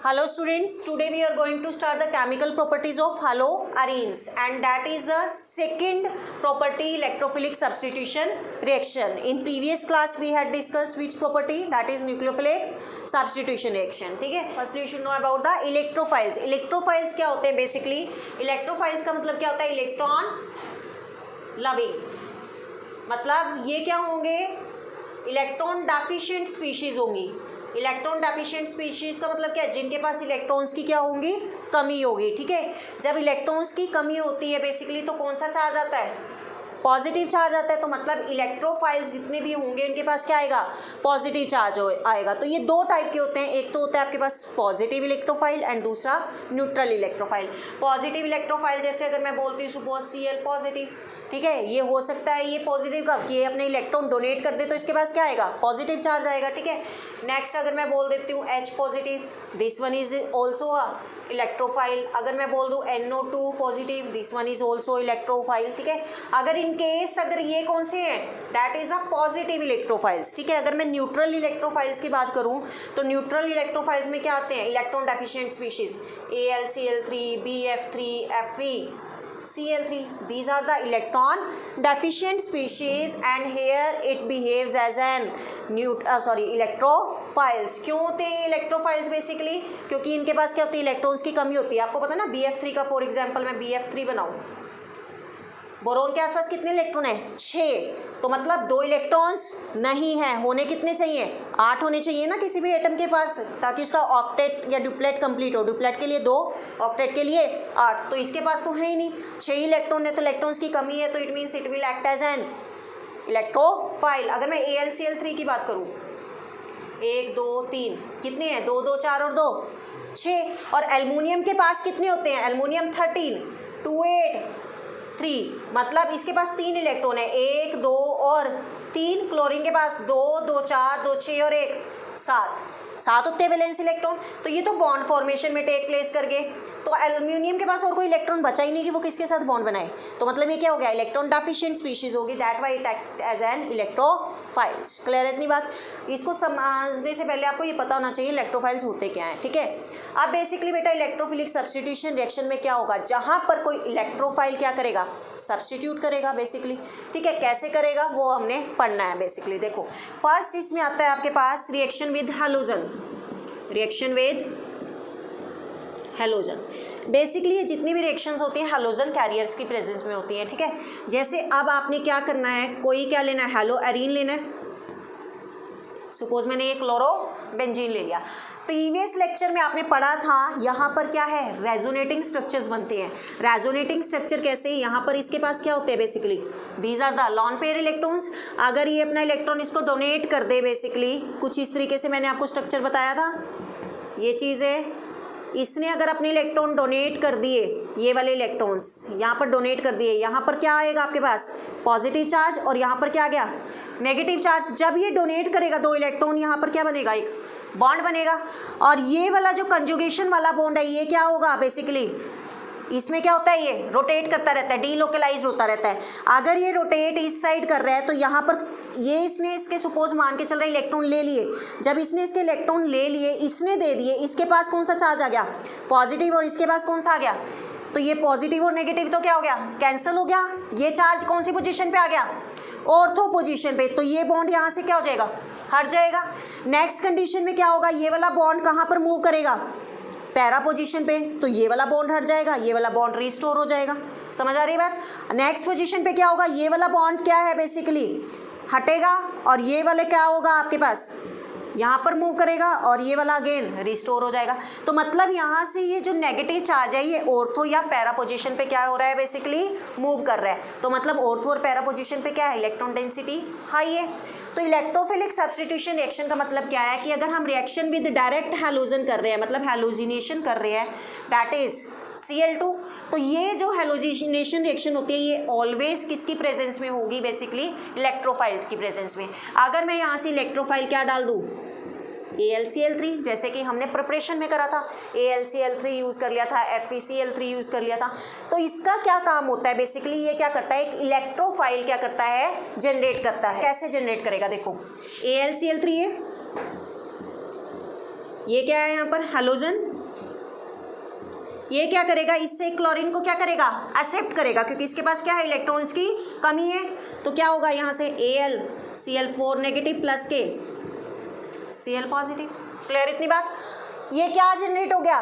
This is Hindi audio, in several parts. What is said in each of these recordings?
Hello students, today we are going to start the chemical properties of haloarenes and that is the second property, electrophilic substitution reaction. In previous class we had discussed which property, that is nucleophilic substitution reaction. ठीक है, first you should know about the electrophiles. Electrophiles क्या होते हैं basically? Electrophiles का मतलब क्या होता है? इलेक्ट्रॉन लविंग, मतलब ये क्या होंगे? इलेक्ट्रॉन डेफिशिएंट स्पीशीज होंगी. इलेक्ट्रॉन डेफिशिएंट स्पीशीज का मतलब क्या है? जिनके पास इलेक्ट्रॉन्स की क्या होंगी? कमी होगी. ठीक है, जब इलेक्ट्रॉन्स की कमी होती है बेसिकली तो कौन सा चार्ज आता है? पॉजिटिव चार्ज आता है. तो मतलब इलेक्ट्रोफाइल्स जितने भी होंगे उनके पास क्या आएगा? पॉजिटिव चार्ज आएगा. तो ये दो टाइप के होते हैं. एक तो होता है आपके पास पॉजिटिव इलेक्ट्रोफाइल एंड दूसरा न्यूट्रल इलेक्ट्रोफाइल. पॉजिटिव इलेक्ट्रोफाइल जैसे अगर मैं बोलती हूँ सपोज Cl पॉजिटिव, ठीक है, ये हो सकता है ये पॉजिटिव कब कि ये अपने इलेक्ट्रॉन डोनेट कर दे तो इसके पास क्या आएगा? पॉजिटिव चार्ज आएगा. ठीक है, नेक्स्ट अगर मैं बोल देती हूँ H positive, this one is also a electrophile. अगर मैं बोल दूँ NO2 positive, this one is also electrophile. ठीक है, अगर इन केस अगर ये कौन से हैं? That is a positive electrophiles. ठीक है, अगर मैं न्यूट्रल इलेक्ट्रोफाइल्स की बात करूँ तो न्यूट्रल इलेक्ट्रोफाइल्स में क्या आते हैं? Electron deficient species AlCl3, BF3, Fe, Cl3. These are the electron deficient species and here it behaves as an electrophiles. क्यों होते हैं इलेक्ट्रोफाइल्स? बेसिकली क्योंकि इनके पास क्या होती है? इलेक्ट्रॉन्स की कमी होती है. आपको पता है ना, BF3 का फॉर एग्जांपल मैं BF3 बनाऊँ, बोरोन के आसपास कितने इलेक्ट्रॉन है? 6. तो मतलब 2 इलेक्ट्रॉन्स नहीं है, होने कितने चाहिए? 8 होने चाहिए ना किसी भी एटम के पास, ताकि उसका ऑक्टेट या डुप्लेट कंप्लीट हो. डुप्लेट के लिए 2, ऑक्टेट के लिए 8. तो इसके पास तो है ही नहीं, 6 इलेक्ट्रॉन है. तो इलेक्ट्रॉन्स की कमी है तो it means it will act as an electrophile. अगर मैं AlCl3 की बात करूँ, 1 2 3 कितने हैं? 2 2 4 और 2 6. और एल्युमिनियम के पास कितने होते हैं? एल्युमिनियम 13, 2 8 3, मतलब इसके पास 3 इलेक्ट्रॉन है, 1 2 और 3. क्लोरीन के पास 2 2 4 2 6 और 1 7 होते हैं वैलेंस इलेक्ट्रॉन. तो ये तो बॉन्ड फॉर्मेशन में टेक प्लेस कर गए. तो एल्युमिनियम के पास और कोई इलेक्ट्रॉन बचा ही नहीं कि वो किसके साथ बॉन्ड बनाए. तो मतलब ये क्या हो गया? इलेक्ट्रॉन डेफिशिएंट स्पीशीज होगी. That why it act as an electrophiles. Clear है इतनी बात? इसको समझने से पहले आपको ये पता होना चाहिए इलेक्ट्रोफाइल्स होते क्या हैं. ठीक है, अब बेसिकली बेटा इलेक्ट्रोफिलिक सब्स्टिट्यूशन रिएक्शन में क्या होगा? जहाँ पर कोई इलेक्ट्रोफाइल क्या करेगा? सब्स्टिट्यूट करेगा बेसिकली. ठीक है, कैसे करेगा वो हमने पढ़ना है बेसिकली. देखो फर्स्ट इसमें आता है आपके पास reaction with halogen. Reaction with halogen basically ये जितनी भी रिएक्शंस होती हैं हैलोजन कैरियर्स की प्रेजेंस में होती हैं. ठीक है, जैसे अब आपने क्या करना है, कोई क्या लेना है? हैलोअरीन लेना है. सपोज मैंने ये क्लोरोबेंजीन ले लिया. प्रीवियस लेक्चर में आपने पढ़ा था यहाँ पर क्या है? रेजोनेटिंग स्ट्रक्चर्स बनते हैं. रेजोनेटिंग स्ट्रक्चर कैसे? यहाँ पर इसके पास क्या होते हैं basically? These are the lone pair electrons. अगर ये अपना इलेक्ट्रॉन इसको डोनेट कर दे बेसिकली कुछ इस तरीके से, मैंने आपको स्ट्रक्चर बताया था, ये चीज़ है. इसने अगर अपने इलेक्ट्रॉन डोनेट कर दिए, ये वाले इलेक्ट्रॉन्स यहाँ पर डोनेट कर दिए, यहाँ पर क्या आएगा आपके पास? Positive charge. और यहाँ पर क्या आ गया? Negative charge. जब ये डोनेट करेगा 2 इलेक्ट्रॉन, यहाँ पर क्या बनेगा? एक बॉन्ड बनेगा. और ये वाला जो कंजुगेशन वाला बॉन्ड है ये क्या होगा बेसिकली? इसमें क्या होता है? ये रोटेट करता रहता है, डीलोकलाइज होता रहता है. अगर ये रोटेट इस साइड कर रहा है तो यहाँ पर ये इसने इसके सपोज मान के चल रहे इलेक्ट्रॉन ले लिए. जब इसने इसके इलेक्ट्रॉन ले लिए, इसने दे दिए, इसके पास कौन सा चार्ज आ गया? पॉजिटिव. और इसके पास कौन सा आ गया? तो ये पॉजिटिव और नेगेटिव तो क्या हो गया? कैंसिल हो गया. ये चार्ज कौन सी पोजीशन पे आ गया? ऑर्थो पोजीशन पे. तो ये बॉन्ड यहाँ से क्या हो जाएगा? हट जाएगा. नेक्स्ट कंडीशन में क्या होगा? ये वाला बॉन्ड कहाँ पर मूव करेगा? पैरा पोजीशन पे. तो ये वाला बॉन्ड हट जाएगा, ये वाला बॉन्ड रिस्टोर हो जाएगा. समझ आ रही बात? नेक्स्ट पोजीशन पे क्या होगा? ये वाला बॉन्ड क्या है बेसिकली? हटेगा. और ये वाले क्या होगा आपके पास? यहाँ पर मूव करेगा और ये वाला अगेन रिस्टोर हो जाएगा. तो मतलब यहाँ से ये जो नेगेटिव चार्ज है ये ऑर्थो या पैरा पोजीशन पे क्या हो रहा है बेसिकली? मूव कर रहा है. तो मतलब ऑर्थो और पैरा पोजीशन पे क्या है? इलेक्ट्रॉन डेंसिटी हाई है. तो इलेक्ट्रोफिलिक सब्स्टिट्यूशन रिएक्शन का मतलब क्या है कि अगर हम रिएक्शन विद डायरेक्ट हैलोजन कर रहे हैं, मतलब हैलोजिनेशन कर रहे हैं, दैट इज Cl2. तो ये जो हैलोजिनेशन रिएक्शन होती है ये ऑलवेज किसकी प्रेजेंस में होगी? बेसिकली इलेक्ट्रोफाइल की प्रेजेंस में. अगर मैं यहाँ से इलेक्ट्रोफाइल क्या डाल दूँ? AlCl3, जैसे कि हमने प्रिपरेशन में करा था, AlCl3 यूज़ कर लिया था, FeCl3 यूज़ कर लिया था. तो इसका क्या काम होता है बेसिकली? ये क्या करता है? एक इलेक्ट्रोफाइल क्या करता है? जनरेट करता है. कैसे जनरेट करेगा? देखो AlCl3 है, ये क्या है यहाँ पर? हैलोजन ये क्या करेगा, इससे क्लोरीन को क्या करेगा, एक्सेप्ट करेगा, क्योंकि इसके पास क्या है, इलेक्ट्रॉन्स की कमी है। तो क्या होगा यहाँ से AlCl4 नेगेटिव प्लस के Cl पॉजिटिव। क्लियर इतनी बात। ये क्या जनरेट हो गया,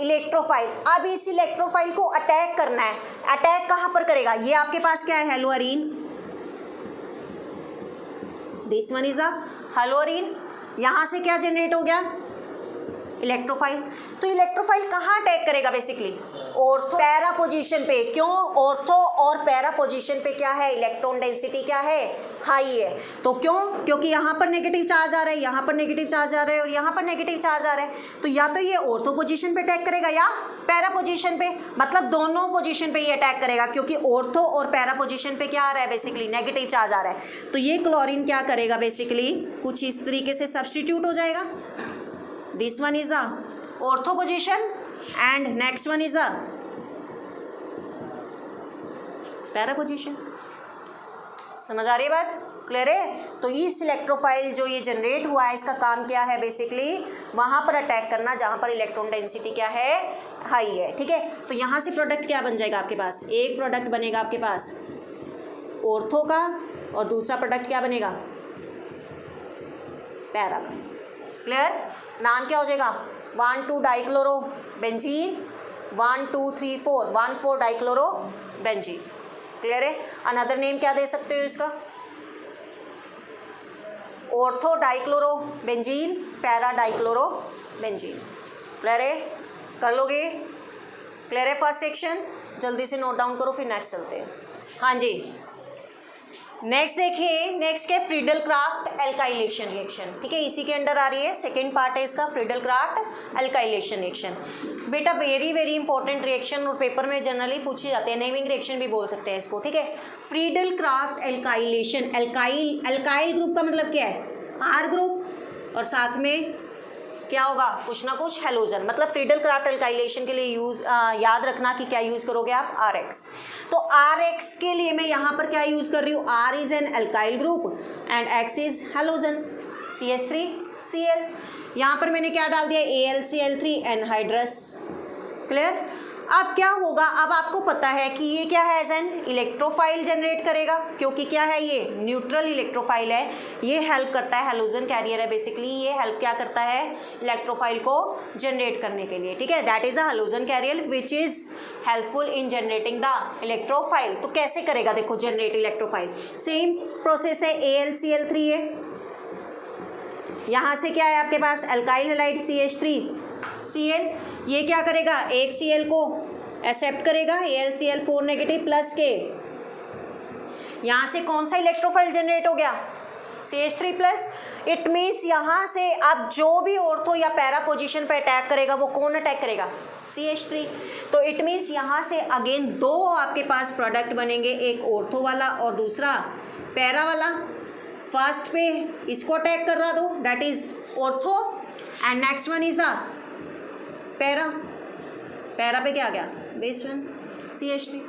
इलेक्ट्रोफाइल। अब इस इलेक्ट्रोफाइल को अटैक करना है। अटैक कहाँ पर करेगा, ये आपके पास क्या है, हेलोअरीन, दिस वन इज अ हेलोअरीन। यहाँ से क्या जनरेट हो गया, इलेक्ट्रोफाइल। तो इलेक्ट्रोफाइल कहाँ अटैक करेगा, बेसिकली ऑर्थो पैरा पोजीशन पे। क्यों, ऑर्थो और पैरा पोजीशन पे क्या है, इलेक्ट्रॉन डेंसिटी क्या है, हाई है। तो क्यों, क्योंकि यहाँ पर नेगेटिव चार्ज आ रहा है, यहाँ पर नेगेटिव चार्ज आ रहा है और यहाँ पर नेगेटिव चार्ज आ रहा है। तो या तो ये ऑर्थो पोजीशन पे अटैक करेगा या पैरा पोजीशन पे, मतलब दोनों पोजीशन पे ये अटैक करेगा, क्योंकि ऑर्थो और पैरा पोजीशन पे क्या आ रहा है, बेसिकली नेगेटिव चार्ज आ रहा है। तो ये क्लोरीन क्या करेगा, बेसिकली कुछ इस तरीके से सब्सटीट्यूट हो जाएगा। This one is a ortho position and next one is a para position। समझ आ रही है बात, क्लियर है। तो इस इलेक्ट्रोफाइल जो ये जनरेट हुआ है, इसका काम क्या है, बेसिकली वहाँ पर अटैक करना जहाँ पर इलेक्ट्रॉन डेंसिटी क्या है, हाई है। ठीक है, तो यहाँ से प्रोडक्ट क्या बन जाएगा आपके पास, एक प्रोडक्ट बनेगा आपके पास ऑर्थो का और दूसरा प्रोडक्ट क्या बनेगा, पैरा का। क्लियर, नाम क्या हो जाएगा, 1,2 dichloro benzene, 1 2 3 4 1 4 dichloro benzene. Clear है। अनदर नेम क्या दे सकते हो इसका, ortho dichloro benzene, para dichloro benzene. Clear है, कर लोगे। क्लियर है फर्स्ट सेक्शन, जल्दी से नोट डाउन करो, फिर नेक्स्ट चलते हैं। हाँ जी, नेक्स्ट देखिए, नेक्स्ट क्या, फ्रीडल क्राफ्ट एल्काइलेशन रिएक्शन। ठीक है, इसी के अंडर आ रही है, सेकेंड पार्ट है इसका, फ्रीडल क्राफ्ट एल्काइलेशन रिएक्शन। बेटा वेरी वेरी इंपॉर्टेंट रिएक्शन और पेपर में जनरली पूछे जाते हैं, नेमिंग रिएक्शन भी बोल सकते हैं इसको। ठीक है, Friedel craft alkylation. Alkyl group का मतलब क्या है, R ग्रुप, और साथ में क्या होगा, कुछ ना कुछ हेलोजन। मतलब फ्रीडल क्राफ्ट एल्काइलेशन के लिए याद रखना कि क्या यूज़ करोगे आप, RX। तो RX के लिए मैं यहाँ पर क्या यूज़ कर रही हूँ, R is an alkyl group and X is halogen, CH3Cl। यहाँ पर मैंने क्या डाल दिया, AlCl3 एनहाइड्रस। क्लियर। अब क्या होगा, अब आपको पता है कि ये क्या है, एज एन इलेक्ट्रोफाइल जनरेट करेगा, क्योंकि क्या है, ये न्यूट्रल इलेक्ट्रोफाइल है। ये हेल्प करता है, हेलोजन कैरियर है बेसिकली, ये हेल्प क्या करता है, इलेक्ट्रोफाइल को जनरेट करने के लिए। ठीक है, that is a halogen carrier which is helpful in generating the electrophile. तो कैसे करेगा, देखो जनरेट इलेक्ट्रोफाइल, सेम प्रोसेस है, AlCl3 है, यहाँ से क्या है आपके पास, एल्काइल हैलाइड CH3Cl। ये क्या करेगा, एक Cl को एक्सेप्ट करेगा, AlCl4 नेगेटिव प्लस के, यहाँ से कौन सा इलेक्ट्रोफाइल जनरेट हो गया, CH3 प्लस। इट मीन्स यहाँ से अब जो भी ऑर्थो या पैरा पोजीशन पे अटैक करेगा, वो कौन अटैक करेगा, CH3। तो इट मीन्स यहाँ से अगेन दो आपके पास प्रोडक्ट बनेंगे, एक ऑर्थो वाला और दूसरा पैरा वाला। फर्स्ट पे इसको अटैक कर रहा दो, that is ortho, and next one is the para. Para पे क्या आ गया, दिस वन CH3।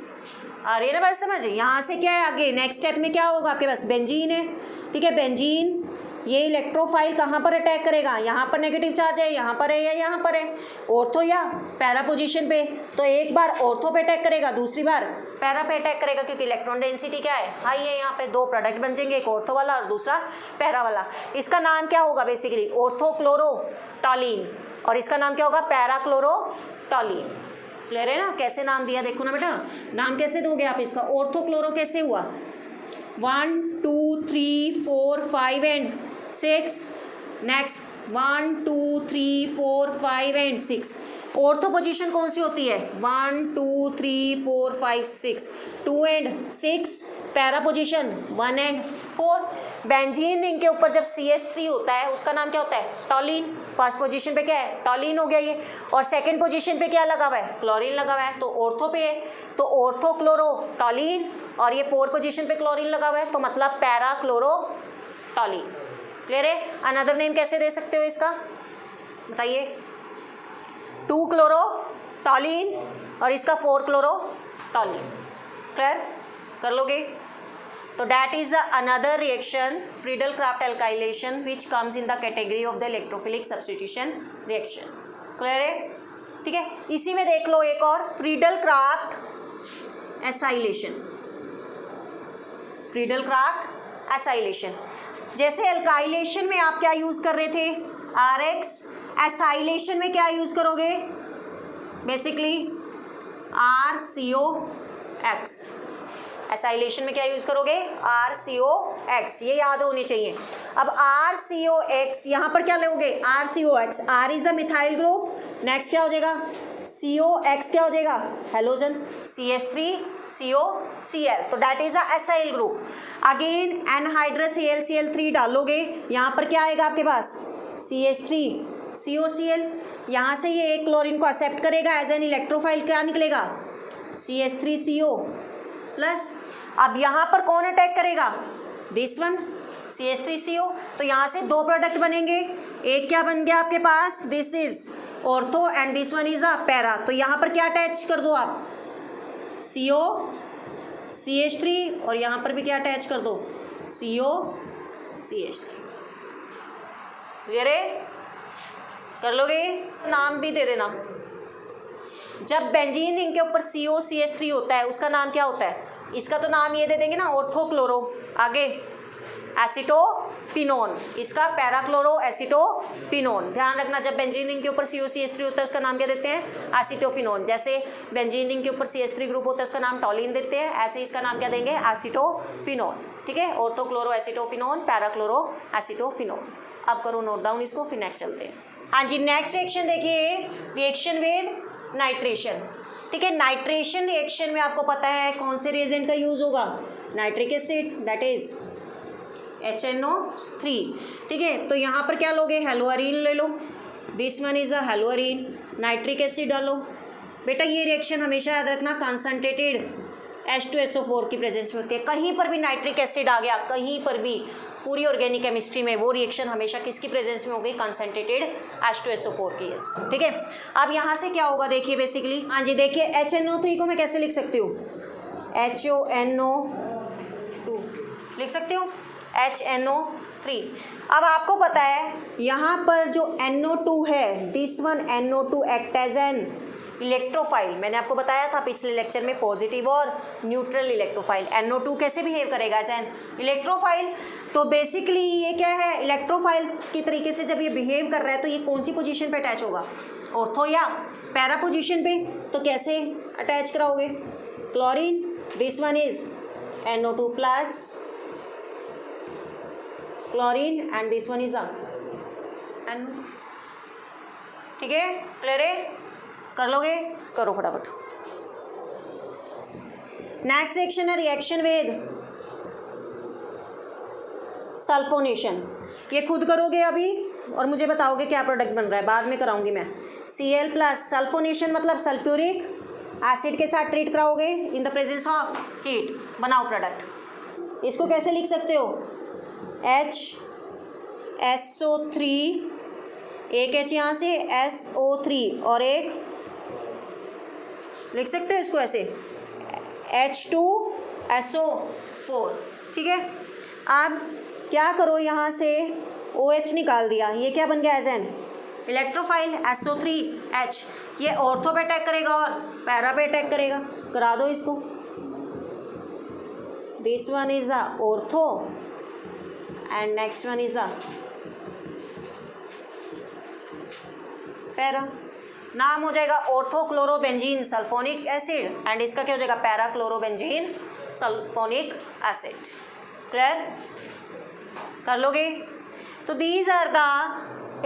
आ रही है ना बात समझ। यहाँ से क्या है आगे, नेक्स्ट स्टेप में क्या होगा आपके पास, बेंजीन है। ठीक है, बेंजीन ये इलेक्ट्रोफाइल कहाँ पर अटैक करेगा, यहाँ पर नेगेटिव चार्ज है, यहाँ पर है या यहाँ पर है, ऑर्थो या पैरा पोजीशन पे। तो एक बार ऑर्थो पे अटैक करेगा, दूसरी बार पैरा पे अटैक करेगा, क्योंकि इलेक्ट्रॉन डेंसिटी क्या है, हाई है। यहाँ पे दो प्रोडक्ट बन जाएंगे, एक ऑर्थो वाला और दूसरा पैरा वाला। इसका नाम क्या होगा बेसिकली, ऑर्थोक्लोरोटॉलीन, और इसका नाम क्या होगा, पैराक्लोरोटॉलीन। क्लियर है ना, कैसे नाम दिया देखो ना बेटा, नाम कैसे दोगे आप इसका, ऑर्थोक्लोरो कैसे हुआ, 1 2 3 4 5 and 6, next 1 2 3 4 5 and 6। Ortho position कौन सी होती है, 1 2 3 4 5 6, 2 and 6। Para position 1 and 4। Benzene इनके ऊपर जब CH3 होता है, उसका नाम क्या होता है, टॉलीन। फर्स्ट पोजीशन पे क्या है, टॉलीन हो गया ये, और सेकंड पोजीशन पे क्या लगा हुआ है, क्लोरीन लगा हुआ है। तो ऑर्थो पे है तो ऑर्थोक्लोरोटॉलीन, और ये 4 पोजीशन पे क्लोरीन लगा हुआ है, तो मतलब पैराक्लोरोटॉलीन। क्लियर है। अनदर नेम कैसे दे सकते हो इसका, बताइए, 2 क्लोरोटॉलीन और इसका 4 क्लोरोटॉलीन। क्लियर कर लोगे। तो that is another reaction, Friedel-Crafts alkylation, which comes in the category of the electrophilic substitution reaction. Clear है? ठीक है। इसी में देख लो एक और Friedel Crafts acylation, Friedel Crafts acylation. जैसे एल्काइलेशन में आप क्या यूज़ कर रहे थे, RX, एसाइलेशन में क्या यूज़ करोगे, बेसिकली RCOX। एसाइलेशन में क्या यूज़ करोगे, RCOX, ये याद होनी चाहिए। अब RCOX यहाँ पर क्या लोगे, RCOX, R is the methyl group, next क्या हो जाएगा, COX क्या हो जाएगा, हेलोजन, CH3COCl, तो that is the acyl group. Again anhydrous AlCl3 डालोगे, यहाँ पर क्या आएगा आपके पास, CH3COCl, यहाँ से ये एक क्लोरीन को एक्सेप्ट करेगा एज एन इलेक्ट्रोफाइल, क्या निकलेगा, CH3CO प्लस। अब यहाँ पर कौन अटैक करेगा, दिस वन CH3CO, तो यहाँ से दो प्रोडक्ट बनेंगे, एक क्या बन गया आपके पास, this is ortho and this one is a para, तो यहाँ पर क्या अटैच कर दो आप, CO CH3, और यहाँ पर भी क्या अटैच कर दो, CO CH3। क्लियर है, कर लोगे, नाम भी दे देना। जब बेंजीन रिंग के ऊपर CO CH3 होता है उसका नाम क्या होता है, इसका तो नाम ये दे देंगे ना, ऑर्थोक्लोरो, आगे एसीटोफिनोन, इसका पैराक्लोरो एसीटोफिनोन। ध्यान रखना, जब बेंजीन रिंग के ऊपर CO CH3 होता है उसका नाम क्या देते हैं, एसीटोफिनोन। जैसे बेंजीन रिंग के ऊपर CH3 ग्रुप होता है उसका नाम टॉलिन देते हैं, ऐसे इसका नाम क्या देंगे, एसीटोफिनोन। ठीक है, ऑर्थोक्लोरो एसीटोफिनोन, पैराक्लोरो एसीटोफिनोन। अब करो नोट डाउन इसको, फिर नेक्स्ट चलते हैं। हाँ जी, नेक्स्ट रिएक्शन देखिए, रिएक्शन विद नाइट्रेशन। ठीक है, नाइट्रेशन रिएक्शन में आपको पता है कौन से रिएजेंट का यूज़ होगा, nitric acid, that is HNO3। ठीक है, तो यहाँ पर क्या लोगे, हेलोअरीन ले लो, this one is a haloarene, nitric acid डालो। बेटा ये रिएक्शन हमेशा याद रखना कंसनट्रेटेड H2SO4 की प्रेजेंस में होती है। कहीं पर भी नाइट्रिक एसिड आ गया, कहीं पर भी पूरी ऑर्गेनिक केमिस्ट्री में वो रिएक्शन हमेशा किसकी प्रेजेंस में होगी, कंसनट्रेटेड H2SO4 की। ठीक है, अब यहाँ से क्या होगा देखिए बेसिकली, हाँ जी देखिए, HNO3 को मैं कैसे लिख सकती हूँ, HONO2 लिख सकती हूँ, HNO3। अब आपको पता है यहाँ पर जो NO2 है, this one NO2 act as an electrophile. मैंने आपको बताया था पिछले लेक्चर में, पॉजिटिव और न्यूट्रल इलेक्ट्रोफाइल। NO2 कैसे बिहेव करेगा, एज एन इलेक्ट्रोफाइल। तो बेसिकली ये क्या है, इलेक्ट्रोफाइल की तरीके से जब ये बिहेव कर रहा है तो ये कौन सी पोजीशन पे अटैच होगा, ऑर्थो या पैरा पोजीशन पे। तो कैसे अटैच कराओगे, chlorine, this one is NO2 plus chlorine and this one is NO। ठीक है, क्लियर है, कर लोगे, करो फटाफट। नेक्स्ट रिएक्शन है रिएक्शन विद सल्फोनेशन। ये खुद करोगे अभी और मुझे बताओगे क्या प्रोडक्ट बन रहा है, बाद में कराऊंगी मैं। Cl प्लस, सल्फोनेशन मतलब सल्फ्यूरिक एसिड के साथ ट्रीट कराओगे in the presence of heat, बनाओ प्रोडक्ट। इसको कैसे लिख सकते हो, HSO3, एक H यहाँ से SO3 और एक लिख सकते हो इसको ऐसे H2SO4। ठीक है, अब क्या करो, यहाँ से OH निकाल दिया, ये क्या बन गया, एज एन इलेक्ट्रोफाइल SO3H। ये ऑर्थो पे अटैक करेगा और पैरा पे अटैक करेगा, करा दो इसको, this one is a ortho and next one is a para. नाम हो जाएगा ऑर्थोक्लोरोबेंजीन सल्फोनिक एसिड एंड इसका क्या हो जाएगा, पैराक्लोरोबेंजीन सल्फोनिक एसिड। क्लियर, कर लोगे। तो these are the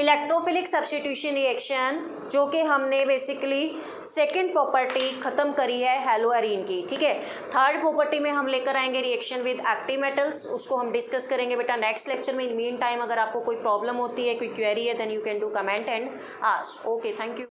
electrophilic substitution reaction जो कि हमने बेसिकली सेकंड प्रॉपर्टी ख़त्म करी है हेलोअरीन की। ठीक है, थर्ड प्रॉपर्टी में हम लेकर आएंगे रिएक्शन विद एक्टिव मेटल्स, उसको हम डिस्कस करेंगे बेटा नेक्स्ट लेक्चर में। इन मीन टाइम अगर आपको कोई प्रॉब्लम होती है, कोई क्वेरी है, then you can do comment and ask. Okay, thank you.